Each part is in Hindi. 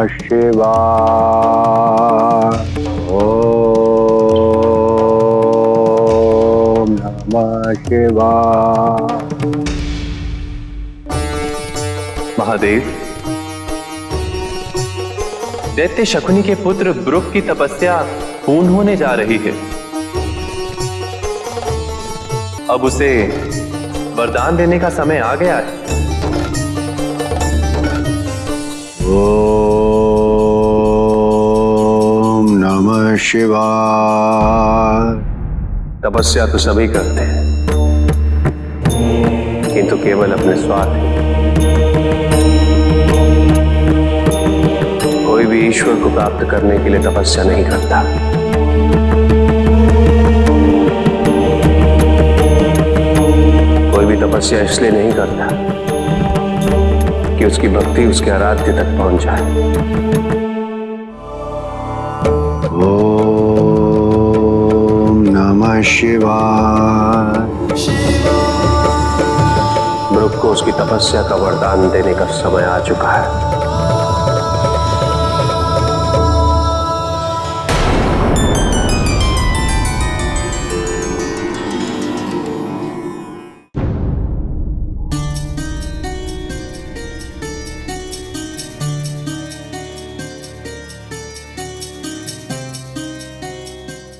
शिवाय। ओम नमः शिवाय। महादेव, दैत्य शकुनी के पुत्र ब्रुक की तपस्या पूर्ण होने जा रही है। अब उसे वरदान देने का समय आ गया है। ओम नमः शिवाय। तपस्या तो सभी करते हैं, किंतु केवल अपने स्वार्थ के। कोई भी ईश्वर को प्राप्त करने के लिए तपस्या नहीं करता। कोई भी तपस्या इसलिए नहीं करता कि उसकी भक्ति उसके आराध्य तक पहुंच जाए। ओम नमः शिवाय। ब्रुक को उसकी तपस्या का वरदान देने का समय आ चुका है।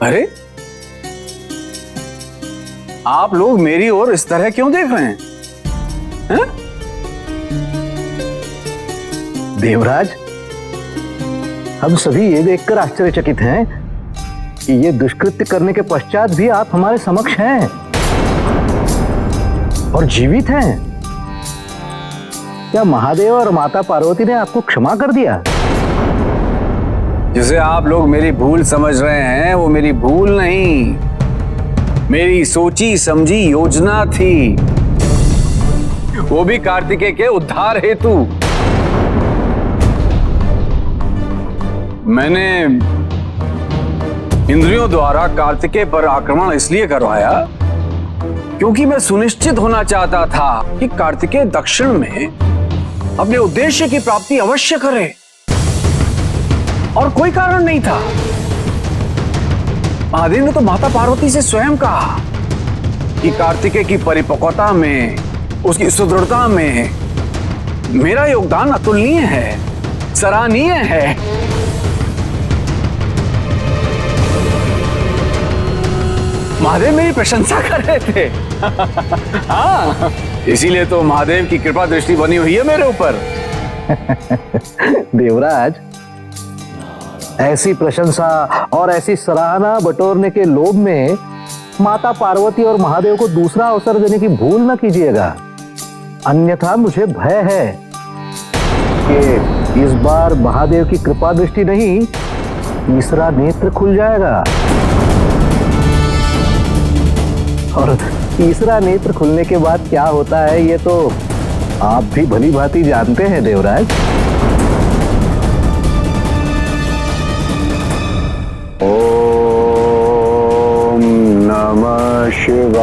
अरे, आप लोग मेरी ओर इस तरह क्यों देख रहे हैं? हैं? देवराज, हम सभी ये देखकर आश्चर्यचकित हैं कि ये दुष्कृत्य करने के पश्चात भी आप हमारे समक्ष हैं और जीवित हैं। क्या महादेव और माता पार्वती ने आपको क्षमा कर दिया? जिसे आप लोग मेरी भूल समझ रहे हैं, वो मेरी भूल नहीं, मेरी सोची समझी योजना थी, वो भी कार्तिकेय के उद्धार हेतु। मैंने इंद्रियों द्वारा कार्तिकेय पर आक्रमण इसलिए करवाया क्योंकि मैं सुनिश्चित होना चाहता था कि कार्तिकेय दक्षिण में अपने उद्देश्य की प्राप्ति अवश्य करे, और कोई कारण नहीं था। महादेव ने तो माता पार्वती से स्वयं कहा कि कार्तिकेय की परिपक्वता में, उसकी सुदृढ़ता में मेरा योगदान अतुलनीय है, सराहनीय है। महादेव मेरी प्रशंसा कर रहे थे। हाँ, इसीलिए तो महादेव की कृपा दृष्टि बनी हुई है मेरे ऊपर। देवराज, ऐसी प्रशंसा और ऐसी सराहना बटोरने के लोभ में माता पार्वती और महादेव को दूसरा अवसर देने की भूल न कीजिएगा, अन्यथा मुझे भय है कि इस बार महादेव की कृपा दृष्टि नहीं, तीसरा नेत्र खुल जाएगा। और तीसरा नेत्र खुलने के बाद क्या होता है ये तो आप भी भली भांति जानते हैं देवराज। ओम नमः शिवाय।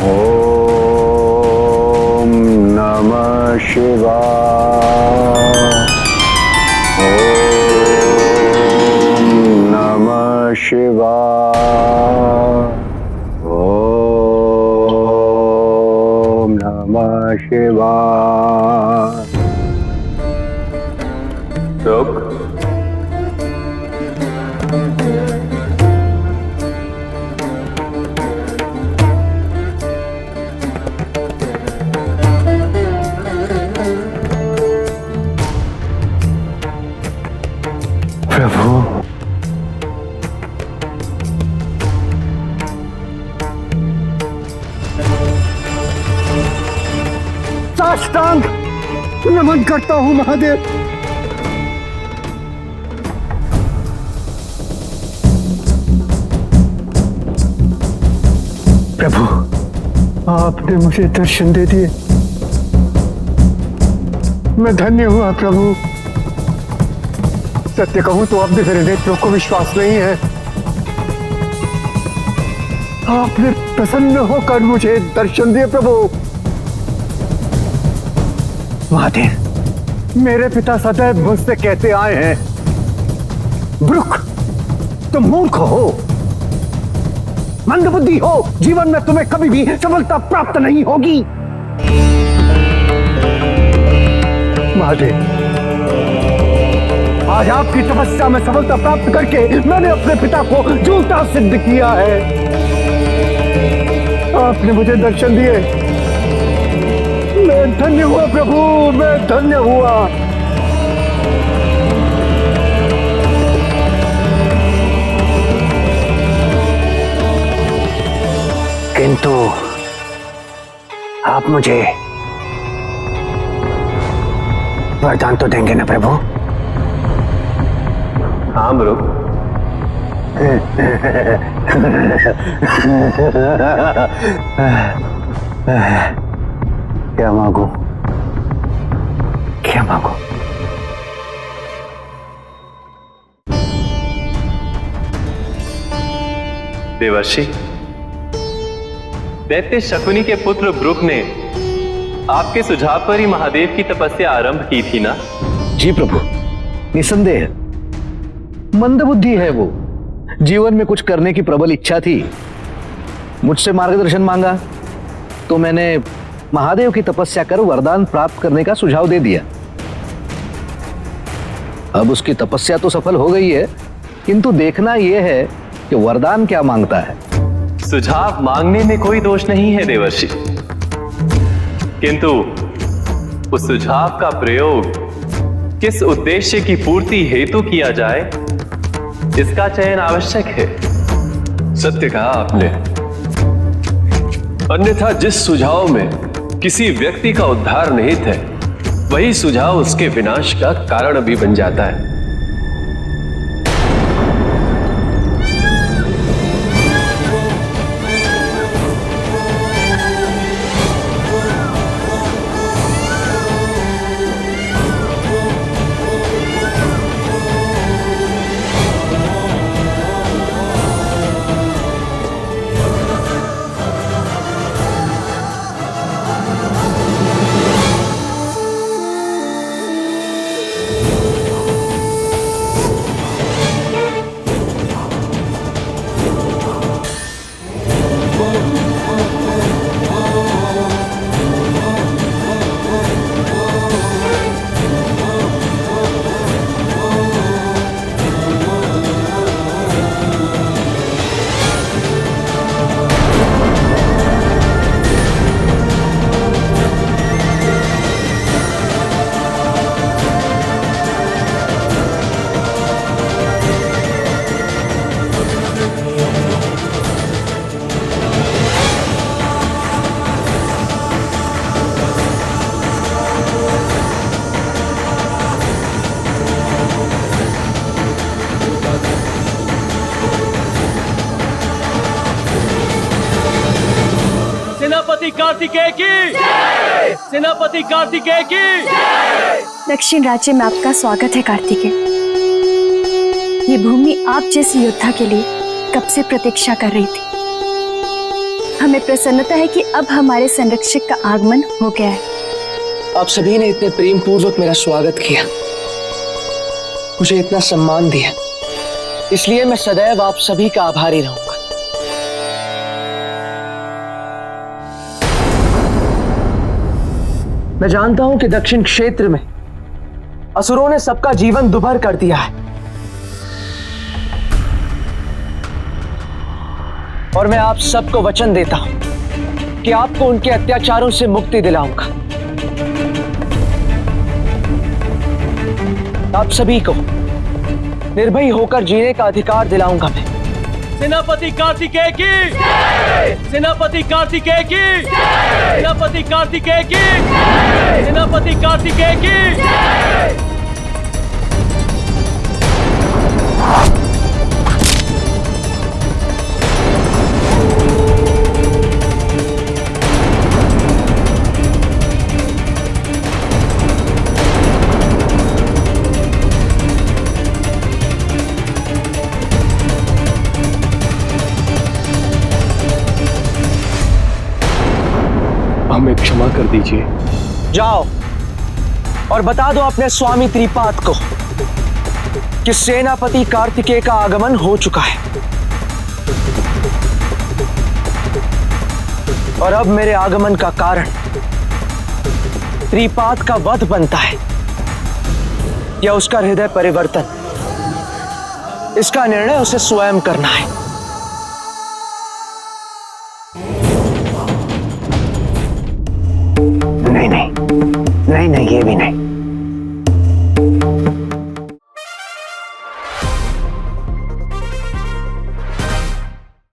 ओम नमः शिवाय। ओम नमः शिवाय। ओम नमः शिवाय। ब्रुक, प्रभु, साष्टांग नमन करता हूं महादेव। प्रभु, आपने मुझे दर्शन दे दिए, मैं धन्य हुआ प्रभु। सत्य कहूं तो अब भी मेरे नेत्रों को विश्वास नहीं है। आपने प्रसन्न होकर मुझे दर्शन दिए प्रभु। महादेव, मेरे पिता सदैव मुझसे कहते आए हैं, ब्रुक, तुम मूर्ख हो, मंदबुद्धि हो, जीवन में तुम्हें कभी भी सफलता प्राप्त नहीं होगी। महादेव, आज आपकी तपस्या में सफलता प्राप्त करके मैंने अपने पिता को झूठा सिद्ध किया है। आपने मुझे दर्शन दिए, मैं धन्य हुआ प्रभु, मैं धन्य हुआ। किंतु आप मुझे वरदान तो देंगे ना प्रभु? हाँ ब्रुक। क्या मांगू, क्या मांगू? देवर्षि, दैत्य शकुनी के पुत्र ब्रुक ने आपके सुझाव पर ही महादेव की तपस्या आरंभ की थी ना? जी प्रभु, निसंदेह मंदबुद्धि है वो, जीवन में कुछ करने की प्रबल इच्छा थी, मुझसे मार्गदर्शन मांगा तो मैंने महादेव की तपस्या कर वरदान प्राप्त करने का सुझाव दे दिया। अब उसकी तपस्या तो सफल हो गई है, किंतु देखना यह है कि वरदान क्या मांगता है। सुझाव मांगने में कोई दोष नहीं है देवर्षि, किंतु उस सुझाव का प्रयोग किस उद्देश्य की पूर्ति हेतु किया जाए, इसका चयन आवश्यक है। सत्य कहा आपने, अन्यथा जिस सुझाव में किसी व्यक्ति का उद्धार निहित है, वही सुझाव उसके विनाश का कारण भी बन जाता है। सेनापति कार्तिकेय की, सेनापति कार्तिकेय की। दक्षिण राज्य में आपका स्वागत है कार्तिकेय। ये भूमि आप जैसे योद्धा के लिए कब से प्रतीक्षा कर रही थी। हमें प्रसन्नता है कि अब हमारे संरक्षक का आगमन हो गया है। आप सभी ने इतने प्रेम पूर्वक मेरा स्वागत किया, मुझे इतना सम्मान दिया, इसलिए मैं सदैव आप सभी का आभारी रहूंगा। मैं जानता हूं कि दक्षिण क्षेत्र में असुरों ने सबका जीवन दुभर कर दिया है, और मैं आप सबको वचन देता हूं कि आपको उनके अत्याचारों से मुक्ति दिलाऊंगा। आप सभी को निर्भय होकर जीने का अधिकार दिलाऊंगा मैं। सेनापति कार्तिकेय की, सेनापति कार्तिकेय की, सेनापति कार्तिकेय की, सेनापति कार्तिकेय की। हमें क्षमा कर दीजिए। जाओ और बता दो अपने स्वामी त्रिपाद को कि सेनापति कार्तिकेय का आगमन हो चुका है और अब मेरे आगमन का कारण त्रिपाद का वध बनता है या उसका हृदय परिवर्तन, इसका निर्णय उसे स्वयं करना है। नहीं नहीं नहीं नहीं, ये भी नहीं।